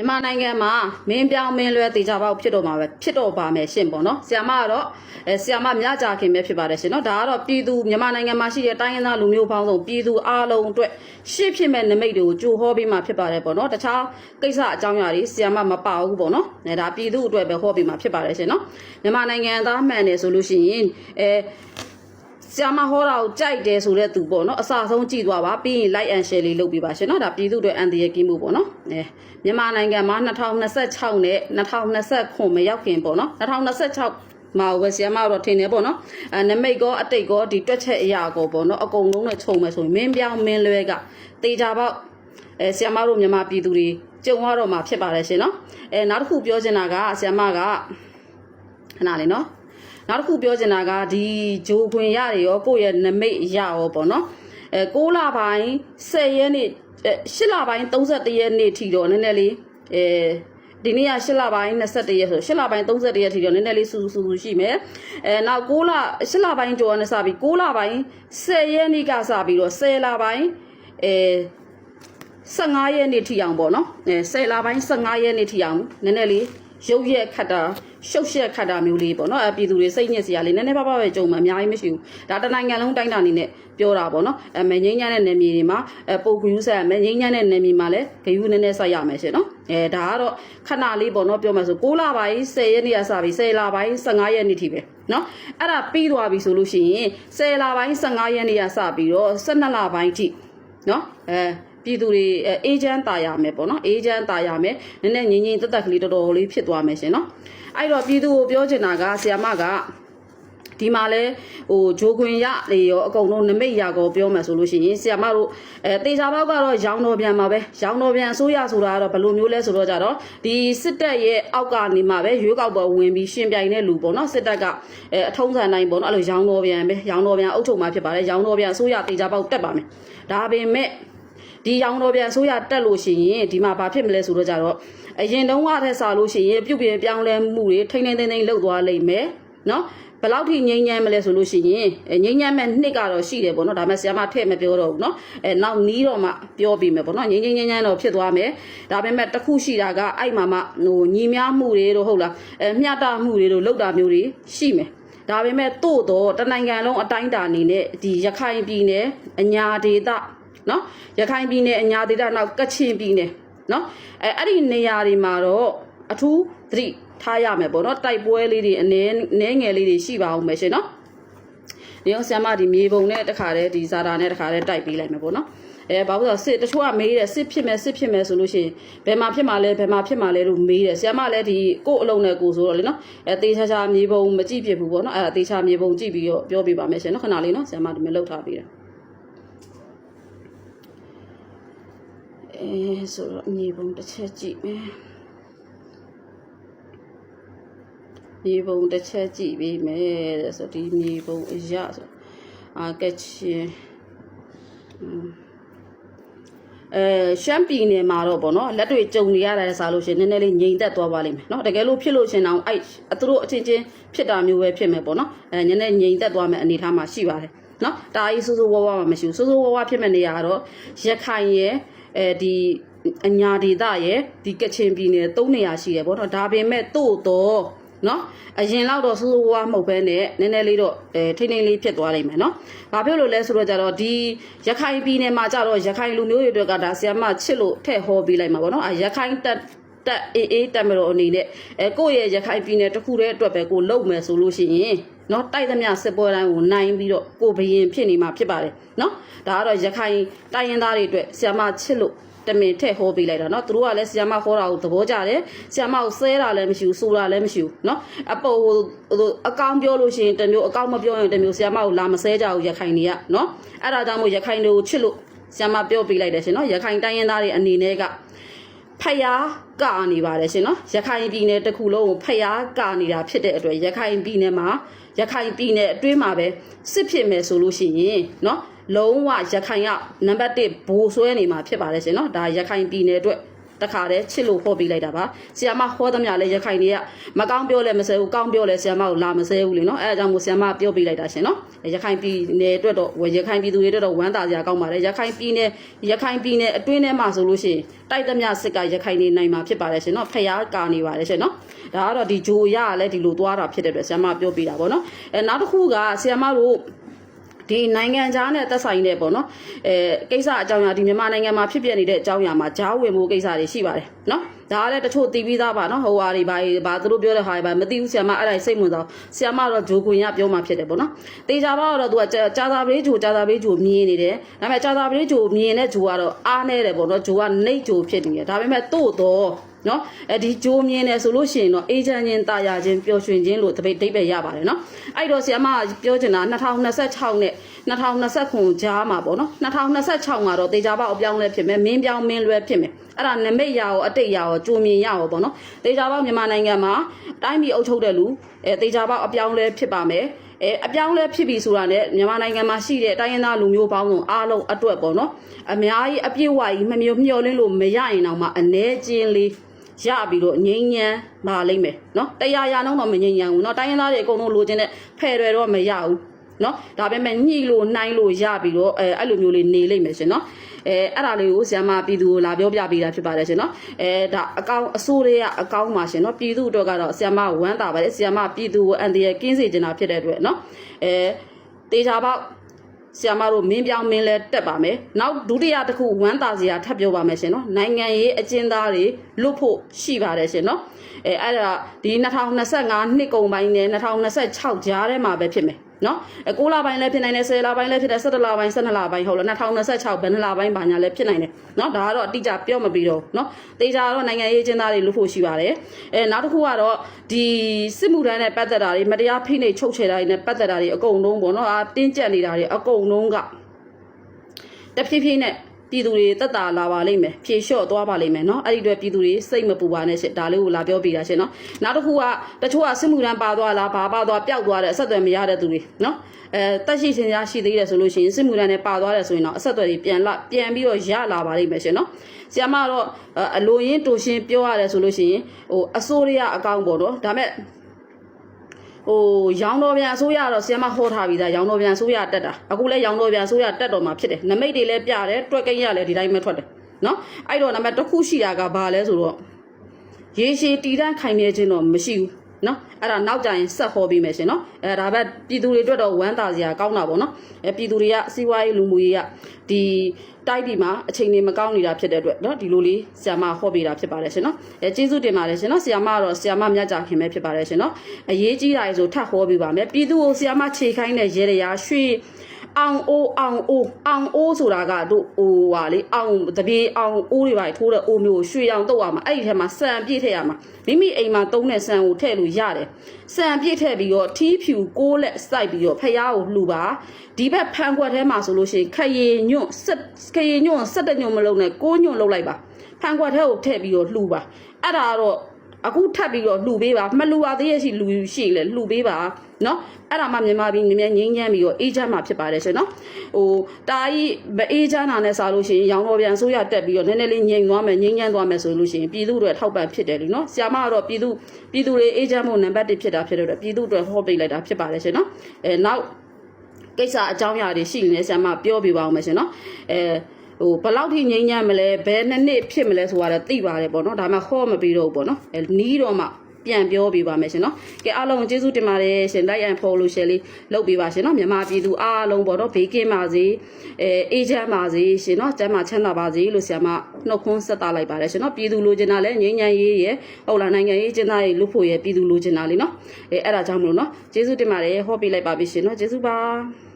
မြန်မာနိုင်ငံမှာမင်းပြောင်းမင်းလွဲတေချာပေါက်ဖြစ်တော့မှာပဲဖြစ်တော့ပါမယ်ရှင်ပေါ့နော်ဆရာမကတော့ဆရာမမြကြခင်ပဲဖြစ်ပါတယ်ရှင်နော်ဒါကတော့ပြည်သူမြန်မာနိုင်ငံမှာရှိတဲ့တိုင်းရင်းသားလူမျိုးပေါင်းစုံပြည်သူအားလုံးအတွက်ရှေ့ဖြစ်မဲ့နမိတ်တွေကိုကြိုဟောပြီးမှဖြစ်ပါတယ်ပေါ့နော်တခြားကိစ္စအကြောင်းအရာတွေဆရာမမပါဘူးပေါ့နော်ဒါပြည်သူအတွက်ပဲဟောပြီးမှဖြစ်ပါတယ်ရှင်နော်မြန်မာနိုင်ငံသားမှန်တယ်ဆိုလို့ရှိရင်ဆရာမဟောတာကိုကြိုက်တယ်ဆိုတဲ့သူပေါ့နော်အစဆုံးကြည့်သွားပါပြီးရင် like and share လေးလုပ်ပေးပါရှင်နော်ဒါပြည်သူတွေအန်တီရဲ့ကင်းမှုပေါ့နော်မြန်မာနိုင်ငံမှာ2026နဲ့2029မရောက်ခင်ပေါ့နော်2026မှာဝယ်ဆရာမတော့ထင်တယ်ပေါ့နော်နမိတ်ကောအတိတ်ကောဒီတွက်ချက်အရာကောပေါ့နော်အကုန်လုံးနဲ့ခြုံမယ်ဆိုရင်မင်းပြောင်းမင်းလွဲကတေချာပေါက်ဆရာမတို့မြန်မာပြည်သူတွေကြုံရတော့မှာဖြစ်ပါတယ်ရှင်နော်နောက်တစ်ခုပြောချင်တာကဆရာမကခဏလေးနော်နောက်တစ်ခုပြောချင်တာကဒီဂျိုခွင်ရတွေရောကိုယ့်ရဲ့နမိတ်ရရောပေါ့နော်6လပိုင်း10ရက်နေ့8လပိုင်း31ရက်နေ့ထိတော့နည်းနည်းလေးဒီနေ့က8လပိုင်း21ရက်ဆို8လပိုင်း31ရက်ထိတော့နည်းနည်းလေးစူရှိမယ်နောက်6လ8လပိုင်းကျော်နဲ့စပြီး6လပိုင်း10ရက်နေ့ကစပြီးတော့10လပိုင်း15ရက်နေ့ထိအောင်ပေါ့နော်10လပိုင်း15ရက်နေ့ထိအောင်နည်းနည်းလေးရုပ်ရက်ခတ်တာရှုပ်ရှက်ခတ်တာမျိုးလေးပေါ့နော်ပြည်သူတွေစိတ်ညစ်စရာလေးနည်းနည်းပါးပါးပဲကြုံမှာအများကြီးမရှိဘူးဒါတနိုင်ငံလုံးတိုင်းတာအနေနဲ့ပြောတာပေါ့နော်မငိမ့်ညံ့တဲ့နယ်မြေတွေမှာပုံကူးဆက်မငိမ့်ညံ့တဲ့နယ်မြေမှာလည်းဂယူးနည်းနည်းဆက်ရမယ်ရှင်နော်ဒါကတော့ခဏလေးပေါ့နော်ပြောမယ်ဆို6လပိုင်း10ရက်နေ့ကစပြီး10လပိုင်း15ရက်နေ့ထိပဲနော်အဲ့ဒါပြီးသွားပြီဆိုလို့ရှိရင်10လပိုင်း15ရက်နေ့ကစပြီးတော့12လပိုင်းထိနော်ပြည်သူတွေအေဂျင့်တာရမယ်ပေါ့နော်အေဂျင့်တာရမယ်နည်းနည်းငြိမ်ငြိမ်သက်သက်ကလေးတော်တော်လေးဖြစ်သွားမယ်ရှင်နော်အဲ့တော့ပြည်သူကိုပြောချင်တာကဆရာမကဒီမှာလဲဂျိုခွင်ရလေရောအကုန်လုံးနမိတ်ရကောပြောမယ်ဆိုလို့ရှိရင်ဆရာမတို့တေချာပေါက်ကတော့ရောင်းတော်ပြန်မှာပဲရောင်းတော်ပြန်အစိုးရဆိုတာကတော့ဘယ်လိုမျိုးလဲဆိုတော့ကြတော့ဒီစစ်တပ်ရဲ့အောက်ကနေမှာပဲရွေးကောက်ပွဲဝင်ပြီးရှင်ပြိုင်တဲ့လူပေါ့နော်စစ်တပ်ကအထုံးစံတိုင်းပေါ့နော်အဲ့လိုရောင်းတော်ပြန်ပဲရောင်းတော်ပြန်အုပ်ချုပ်မှာဖြစ်ပါတယ်ရောင်းတော်ပြန်အစိုးရတေချာပေါက်တက်ပါမယ်ဒါပေမဲ့ဒီရောင်တော်ပြန်ဆိုရတက်လို့ရှိရင်ဒီမှာဘာဖြစ်မလဲဆိုတော့ကြတော့အရင်တုန်းကထက်စားလို့ရှိရင်ပြုတ်ပြပြောင်းလဲမှုတွေထိမ့်ထိမ့်သိမ့်သိမ့်လှုပ်သွားလိမ့်မယ်နော်ဘယ်လောက်ထိငြိမ်းချမ်းမလဲဆိုလို့ရှိရင်ငြိမ်းချမ်းမဲ့နှစ်ကတော့ရှိတယ်ပေါ့နော်ဒါမှဆရာမထည့်မပြောတော့ဘူးနော်နောက်နီးတော့မှပြောပြီးမယ်ပေါ့နော်ငြိမ်းချမ်းတော့ဖြစ်သွားမယ်ဒါပေမဲ့တခုရှိတာကအဲ့မှာမှညီများမှုတွေတို့ဟုတ်လားမျှတမှုတွေတို့လှုပ်တာမျိုးတွေရှိမယ်ဒါပေမဲ့တို့တော့တနိုင်ငံလုံးအတိုင်းတာအနေနဲ့ဒီရခိုင်ပြည်နယ်အညာဒေသနော်ရခိုင်ပြည်နယ်အညာဒေသနောက်ကချင်ပြည်နယ်နော်အဲ့ဒီနေရာတွေမှာတော့အထူးသတိထားရမယ်ပေါ့နော်တိုက်ပွဲလေးတွေအနေငယ်လေးတွေရှိပါအောင်မယ်ရှင်နော်ဒီအောင်ဆရာမဒီမြေပုံနဲ့တခါတည်းဒီဇာတာနဲ့တခါတည်းတိုက်ပေးလိုက်မယ်ပေါ့နော်ဘာလို့ဆိုစစ်တချို့ကမေးတယ်စစ်ဖြစ်မယ်ဆိုလို့ရှိရင်ဘယ်မှာဖြစ်မှာလဲလို့မေးတယ်ဆရာမလည်းဒီကို့အလုံးနဲ့ကိုဆိုတော့လေနော်တေချာမြေပုံမကြည့်ဖြစ်ဘူးပေါ့နော်တေချာမြေပုံကြည့်ပြီးတော့ပြောပြပါမယ်ရှင်နော်ခဏလေးနော်ဆရာမဒီမှာလှုပ်ထားပေးတယ်ဆိုတော့မြေပုံတစ်ချက်ကြည့်မယ်မြေပုံတစ်ချက်ကြည့်ပြီးမယ်ဆိုဒီမြေပုံအရာဆိုကချင်ရှမ်းပြည်နယ်မှာတော့ပေါ့နော်လက်တွေကြုံနေရတဲ့စားလို့ရှိရင်နည်းနည်းလေးငြိမ်သက်သွားပါလိမ့်မယ်နော်တကယ်လို့ဖြစ်လို့ရှင်အောင်သူတို့အချင်းချင်းဖြစ်တာမျိုးပဲဖြစ်မယ်ပေါ့နော်နည်းနည်းငြိမ်သက်သွားမယ်အနေထားမှာရှိပါတယ်နော်ဒါကြီးစိုးစိုးဝါးဝါးမရှိဘူးစိုးစိုးဝါးဝါးဖြစ်မဲ့နေရာကတော့ရခိုင်ရဲ့ဒီအညာဒေသရဲ့ဒီကချင်ပြည်နယ်3နေရာရှိတယ်ပေါ့နော်ဒါပေမဲ့တို့တော့နော်အရင်လောက်တော့စိုးစိုးဝါးမဟုတ်ဘဲနဲ့နည်းနည်းလေးတော့ထိန်းထိန်းလေးဖြစ်သွားနိုင်မယ်နော်ဘာဖြစ်လို့လဲဆိုတော့ကြတော့ဒီရခိုင်ပြည်နယ်မှာကြတော့ရခိုင်လူမျိုးတွေအတွက်ကဒါဆီယမချစ်လို့ထည့်ဟောပေးလိုက်မှာပေါ့နော်ရခိုင်တက်အေးတက်မလို့အနေနဲ့ကိုယ့်ရဲ့ရခိုင်ပြည်နယ်တစ်ခုတည်းအတွက်ပဲကိုလုံမယ်ဆိုလို့ရှိရင်နော်တိုက်သမျှစစ်ပွဲတိုင်းကိုနိုင်ပြီးတော့ကိုဘရင်ဖြစ်နေမှာဖြစ်ပါတယ်နော်ဒါကတော့ရခိုင်တိုင်းရင်းသားတွေအတွက်ဆီယမချစ်လို့တမင်ထည့်ဟောပေးလိုက်တာเนาะသူတို့ကလည်းဆီယမခေါ်တာကိုသဘောကျတယ်ဆီယမကိုဆဲတာလည်းမရှိဘူးဆိုတာလည်းမရှိဘူးเนาะအပေါ်အကောင်ပြောလို့ရှိရင်တမျိုးအကောင်မပြောရင်တမျိုးဆီယမကိုလာမဆဲကြဘူးရခိုင်တွေကเนาะအဲ့ဒါကြောင့်မို့ရခိုင်တွေကိုချစ်လို့ဆီယမပြောပေးလိုက်တယ်ရှင်เนาะရခိုင်တိုင်းရင်းသားတွေအနေနဲ့ကဖျားကနေပါတယ်ရှင်เนาะရခိုင်ပြည်နယ်တစ်ခုလုံးကိုဖျားကနေတာဖြစ်တဲ့အတွက်ရခိုင်ပြည်နယ်မှာရခိုင်ပြည်နယ်အတွင်းမှာပဲစစ်ဖြစ်မယ်ဆိုလို့ရှိရင်เนาะလုံးဝရခိုင်ကနံပါတ်1ဘိုးဆွဲနေမှာဖြစ်ပါတယ်ရှင်เนาะဒါရခိုင်ပြည်နယ်အတွက် တခါတည်းချစ်လို့ဟောပေးလိုက်တာပါဆီယမဟောသမျှလဲရခိုင်တွေကမကောင်းပြောလဲမဆဲဘူးကောင်းပြောလဲဆီယမကိုလာမဆဲဘူးလေနော်အဲအကြောင်းကိုဆီယမပြောပေးလိုက်တာရှင်နော်ရခိုင်ပြည်နယ်အတွက်တော့ရခိုင်ပြည်သူတွေအတွက်တော့ဝမ်းသာစရာကောင်းပါတယ်ရခိုင်ပြည်နယ်အတွင်းထဲမှာဆိုလို့ရှိရင်တိုက်သမျှစစ်ကရခိုင်နေနိုင်မှာဖြစ်ပါတယ်ရှင်နော်ဖျားကာနေပါတယ်ရှင်နော်ဒါကတော့ဒီဂျိုရကလည်းဒီလိုသွားတာဖြစ်တဲ့အတွက်ဆီယမပြောပေးတာပေါ့နော်နောက်တစ်ခုကဆီယမတို့ဒီနိုင်ငံခြားနဲ့သက်ဆိုင်တဲ့ပေါ့နော်ကိစ္စအကြောင်းအရာဒီမြန်မာနိုင်ငံမှာဖြစ်ပျက်နေတဲ့အကြောင်းအရာမှာဂျားဝင်မှုကိစ္စတွေရှိပါတယ်နော်ဒါကလည်းတချို့တီးပြီးသားပါနော်ဟိုဟာတွေဘာသူတို့ပြောတဲ့ဟာတွေဘာမသိဘူးဆီယမအဲ့ဒါစိတ်ဝင်စားဆီယမတော့ဂျိုခွင်ရပြောမှဖြစ်တယ်ပေါ့နော်တေချာပါတော့သူကကြာသာပလေးဂျိုမြင်နေတယ်ဒါပေမဲ့ကြာသာပလေးဂျိုမြင်တဲ့ဂျိုကတော့အားနေတယ်ပေါ့နော်ဂျိုကနှိတ်ဂျိုဖြစ်နေတယ်ဒါပေမဲ့တို့တော့နော်ဒီဂျိုမြင်နေဆိုလို့ရှိရင်တော့အေဂျင့်ချင်းတာယာချင်းပျော်ရွှင်ခြင်းလို့တပိတ်ဒိတ်ပဲရပါတယ်နော်အဲ့တော့ဆီယမပြောချင်တာ2026နဲ့2029ကြားမှာပေါ့နော်2026မှာတော့တေချာပေါက်အပြောင်းလဲဖြစ်မယ်မင်းပြောင်းမင်းလွဲဖြစ်မယ်အဲ့ဒါနမိတ်ရရောအတိတ်ရရောကြိုမြင်ရရောပေါ့နော်တေချာပေါက်မြန်မာနိုင်ငံမှာတိုင်းပြည်အုပ်ချုပ်တဲ့လူတေချာပေါက်အပြောင်းလဲဖြစ်ပါမယ်အပြောင်းလဲဖြစ်ပြီဆိုတာနဲ့မြန်မာနိုင်ငံမှာရှိတဲ့တိုင်းရင်းသားလူမျိုးပေါင်းစုံအားလုံးအတွက်ပေါ့နော်အများကြီးအပြည့်အဝကြီးမမျှော်လင့်လို့မရရင်တော့မှအနေချင်းလေးရပြီးတော့ငိမ့်ညမ်းပါလိမ့်မယ်နော်တရားရနှုံးတော့မငိမ့်ညမ်းဘူးနော်တိုင်းရင်းသားတွေအကုန်လုံးလိုချင်တဲ့ဖယ်တွေတော့မရဘူးနော်ဒါပေမဲ့ညှိလို့နှိုင်းလို့ရပြီးတော့အဲ့လိုမျိုးလေးနေလိမ့်မယ်ရှင်နော်အဲ့ဒါလေးကိုဆီယမပြည်သူကိုလာပြောပြပေးတာဖြစ်ပါတယ်ရှင်နော်ဒါအကောင်အစိုးရအကောင်ပါရှင်နော်ပြည်သူအတွက်ကတော့ဆီယမဝမ်းသာပါတယ်ဆီယမပြည်သူကိုအန်တီရဲ့ကင်းစေချင်တာဖြစ်တဲ့အတွက်နော်တေချာပေါက်ဆီယမတို့မင်းပြောင်းမင်းလဲတက်ပါမယ်နောက်ဒုတိယတစ်ခုဝမ်းသာစရာထပ်ပြောပါမယ်ရှင်နော်နိုင်ငံရေးအကျဉ်းသားတွေလွတ်ဖို့ရှိပါတယ်ရှင်နော်အဲ့ဒါဒီ2025နှစ်ကုန်ပိုင်းနဲ့2026ကြားထဲမှာပဲဖြစ်မယ်နော်9လပိုင်းလည်းဖြစ်နိုင်တယ်10လပိုင်းလည်းဖြစ်တယ်17လပိုင်း12လပိုင်းဟုတ်လား2026ဘယ်နှလပိုင်းဘာညာလည်းဖြစ်နိုင်တယ်နော်ဒါကတော့အတိအကျပြောမပြီးတော့နော်တေချာတော့နိုင်ငံရေးကျင်းသားတွေလို့ဖို့ရှိပါတယ်နောက်တစ်ခုကတော့ဒီစစ်မှုထမ်းနဲ့ပတ်သက်တာတွေမတရားဖိနှိပ်ချုပ်ချယ်တာတွေနဲ့ပတ်သက်တာတွေအကုန်လုံးပေါ့နော်တင်းကျပ်နေတာတွေအကုန်လုံးကတဖြည်းဖြည်းနဲ့ပြည်သူတွေတက်တာလာပါလိမ့်မယ်ဖြေလျှော့သွားပါလိမ့်မယ်နော်အဲ့ဒီအတွက်ပြည်သူတွေစိတ်မပူပါနဲ့ရှင့်ဒါလေးကိုလာပြောပြတာရှင့်နော်နောက်တစ်ခုကတချို့ကစစ်မှုထမ်းပါသွားလားဘာပါသွားပျောက်သွားတဲ့အဆက်အသွယ်မရတဲ့သူတွေနော်တက်ရှိစင်များရှိသေးတယ်ဆိုလို့ရှိရင်စစ်မှုထမ်းနဲ့ပါသွားတယ်ဆိုရင်တော့အဆက်အသွယ်တွေပြန်ပြီးတော့ရလာပါလိမ့်မယ်ရှင်နော်ဆရာမတော့အလိုရင်းတူရှင်းပြောရတယ်ဆိုလို့ရှိရင်အစိုးရအကောင့်ပေါ့နော်ဒါမဲ့ရောင်တော်ပြန်အစိုးရတော့ဆီယမဟောထားပြီးသားရောင်တော်ပြန်အစိုးရတက်တာအခုလဲရောင်တော်ပြန်အစိုးရတက်တော်မှာဖြစ်တယ်နမိတ်တွေလည်းပြတယ်တွက်ကိန်းရလည်းဒီတိုင်းပဲထွက်တယ်နော်အဲ့တော့နံပါတ်တစ်ခုရှိတာကဘာလဲဆိုတော့ရေရှည်တည်တံ့ခိုင်မြဲခြင်းတော့မရှိဘူးနော်အဲ့ဒါနောက်ကြရင်ဆက်ဟောပေးမယ်ရှင်နော်ဒါပဲပြည်သူတွေအတွက်တော့ဝမ်းသာစရာကောင်းတာပေါ့နော်ပြည်သူတွေကစီးပွားရေးလူမှုရေးကဒီတိုက်ဒီမှာအချိန်တွေမကောင်းနေတာဖြစ်တဲ့အတွက်နော်ဒီလိုလေးဆီယမဟောပေးတာဖြစ်ပါတယ်ရှင်နော်ကျေးဇူးတင်ပါတယ်ရှင်နော်ဆီယမကတော့ဆီယမမြတ်ကြခင်ပဲဖြစ်ပါတယ်ရှင်နော်အရေးကြီးတာဆိုထပ်ဟောပေးပါမယ်ပြည်သူကိုဆီယမခြေခိုင်းတဲ့ရေရရွှေအောင်အိုးဆိုတာကတို့ဟာလေအောင်တပြေအောင်အိုးတွေပါထိုးတဲ့အိုးမျိုးရွှေအောင်တုတ်ရမှာအဲ့ဒီထဲမှာစံပြည့်ထည့်ရမှာမိမိအိမ်မှာသုံးတဲ့စံကိုထည့်လို့ရတယ်စံပြည့်ထည့်ပြီးတော့ထီးဖြူကိုးလက်စိုက်ပြီးတော့ဖျားကိုလှူပါဒီဘက်ဖန်ခွက်ထဲမှာဆိုလို့ရှိရင်ခရီညွန့်17ညွန့်မလုံးနဲ့6ညွန့်လုံးလိုက်ပါဖန်ခွက်ထဲကိုထည့်ပြီးတော့လှူပါအဲ့ဒါတော့အခုထပ်ပြီးတော့လှူပေးပါမလှူပါသေးရဲ့ရှိလူရှိလေလှူပေးပါနော်အဲ့ဒါမှမြန်မာပြည်ငြိမ်းချမ်းပြီးတော့အေးချမ်းမှာဖြစ်ပါတယ်ရှင်နော်တာကြီးမအေးချမ်းတာနဲ့စားလို့ရှိရင်ရောင်တော်ပြန်ဆိုးရတက်ပြီးတော့နည်းနည်းလေးငြိမ်သွားမယ်ငြိမ်းချမ်းသွားမယ်ဆိုလို့ရှိရင်ပြည်သူတွေထောက်ပံ့ဖြစ်တယ်လीနော်ဆရာမကတော့ပြည်သူတွေအေးချမ်းဖို့နံပါတ်1ဖြစ်တာဖြစ်တော့ပြည်သူတွေဟောပေးလိုက်တာဖြစ်ပါတယ်ရှင်နော်နောက်ကိစ္စအကြောင်းအရာတွေရှိနေဆရာမပြောပြပါအောင်မယ်ရှင်နော်ဘယ်လောက်ထိငြိမ်းချမ်းမလဲဘယ်နှစ်ဖြစ်မလဲဆိုတာတော့သိပါတယ်ပေါ့နော်ဒါမှဟောမပြီးတော့ဘူးပေါ့နော်နီးတော့မှပြန်ပြောပြပါမယ်ရှင်နော်ကဲအားလုံးကျေးဇူးတင်ပါတယ်ရှင်လိုက်ရန်ဖော်လို့ရှယ်လေးလုပ်ပေးပါရှင်နော်မြန်မာပြည်သူအားလုံးပေါ့နော်ဘေးကင်းပါစေအေးချမ်းပါစေရှင်နော်ကျန်းမာချမ်းသာပါစေလို့ဆရာမနှုတ်ခွန်းဆက်တာလိုက်ပါတယ်ရှင်နော်ပြည်သူလိုချင်တာလဲငြိမ်းချမ်းရေးရယ်ဟုတ်လားနိုင်ငံရေးကျင်းသားရေးလို့ဖို့ရယ်ပြည်သူလိုချင်တာလေနော်အဲ့ဒါကြောင့်မလို့နော်ကျေးဇူးတင်ပါတယ်ဟောပေးလိုက်ပါပြီရှင်နော်ကျေးဇူးပါ